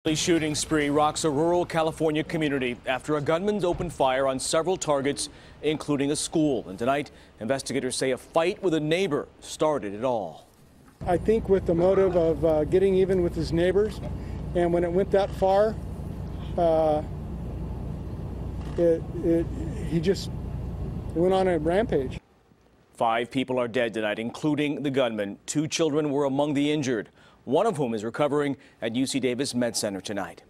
The shooting spree rocks a rural California community after a gunman opened fire on several targets, including a school. And tonight, investigators say a fight with a neighbor started it all. I think with the motive of getting even with his neighbors, and when it went that far, he just went on a rampage. 5 people are dead tonight, including the gunman. 2 children were among the injured, one of whom is recovering at UC Davis Med Center tonight.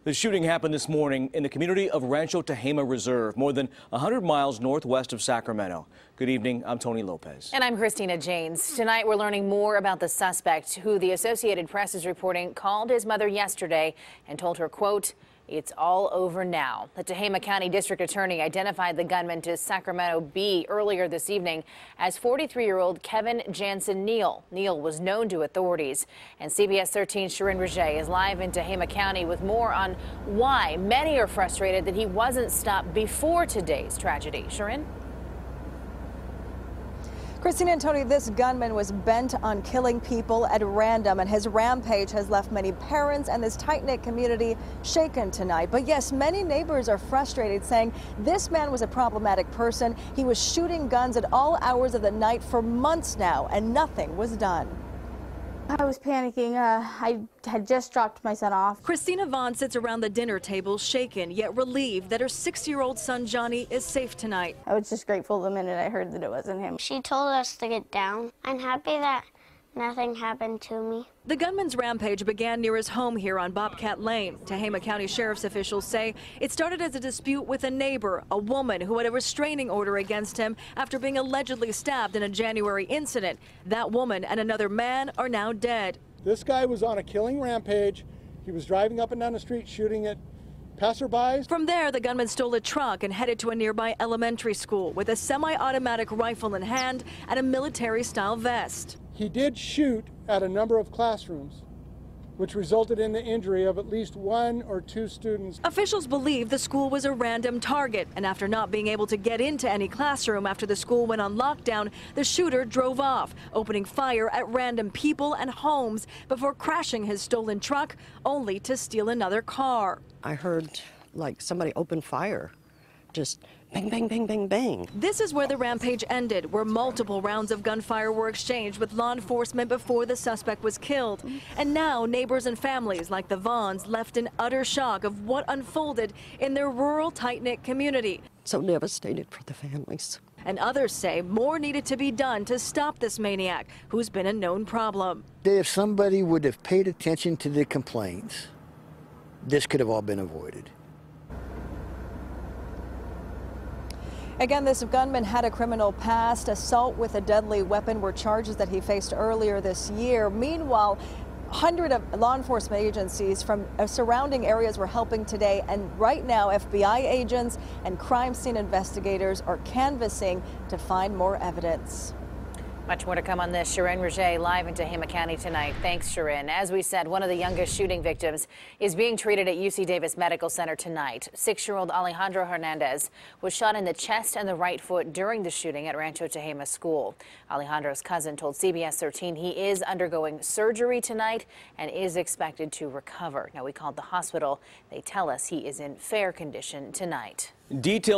The shooting happened this morning in the community of Rancho Tehama Reserve, more than 100 miles northwest of Sacramento. Good evening, I'm Tony Lopez. And I'm Christina Janes. Tonight we're learning more about the suspect, who the Associated Press is reporting called his mother yesterday and told her, quote, "It's all over now." The Tehama County District Attorney identified the gunman to Sacramento Bee earlier this evening as 43-year-old Kevin Jansen Neal. Neal was known to authorities. And CBS 13's Sharon Raget is live in Tehama County with more on why many are frustrated that he wasn't stopped before today's tragedy. Sharon? Christina and Tony, this gunman was bent on killing people at random, and his rampage has left many parents and this tight-knit community shaken tonight. But yes, many neighbors are frustrated, saying this man was a problematic person. He was shooting guns at all hours of the night for months now, and nothing was done. I was panicking. I had just dropped my son off. Christina Vaughn sits around the dinner table, shaken yet relieved that her 6-year-old son Johnny is safe tonight. I was just grateful the minute I heard that it wasn't him. She told us to get down. I'm happy that nothing happened to me. The gunman's rampage began near his home here on Bobcat Lane. Tehama County Sheriff's officials say it started as a dispute with a neighbor, a woman who had a restraining order against him after being allegedly stabbed in a January incident. That woman and another man are now dead. This guy was on a killing rampage. He was driving up and down the street shooting at passerbys. From there, the gunman stole a truck and headed to a nearby elementary school with a semi-automatic rifle in hand and a military-style vest. He did shoot at a number of classrooms, which resulted in the injury of at least 1 or 2 students. Officials believe the school was a random target, and after not being able to get into any classroom after the school went on lockdown, the shooter drove off, opening fire at random people and homes before crashing his stolen truck, only to steal another car. I heard like somebody open fire. Just bang, bang, bang, bang, bang. This is where the rampage ended, where multiple rounds of gunfire were exchanged with law enforcement before the suspect was killed. And now neighbors and families like the Vaughns left in utter shock of what unfolded in their rural, tight-knit community. So devastated for the families. And others say more needed to be done to stop this maniac, who's been a known problem. If somebody would have paid attention to the complaints, this could have all been avoided. Again, this gunman had a criminal past. Assault with a deadly weapon were charges that he faced earlier this year. Meanwhile, hundreds of law enforcement agencies from surrounding areas were helping today, and right now FBI agents and crime scene investigators are canvassing to find more evidence. Much more to come on this. Sharon Raget live in Tehama County tonight. Thanks, Sharon. As we said, one of the youngest shooting victims is being treated at UC Davis Medical Center tonight. 6-year-old Alejandro Hernandez was shot in the chest and the right foot during the shooting at Rancho Tehama School. Alejandro's cousin told CBS 13 he is undergoing surgery tonight and is expected to recover. Now, we called the hospital. They tell us he is in fair condition tonight. Details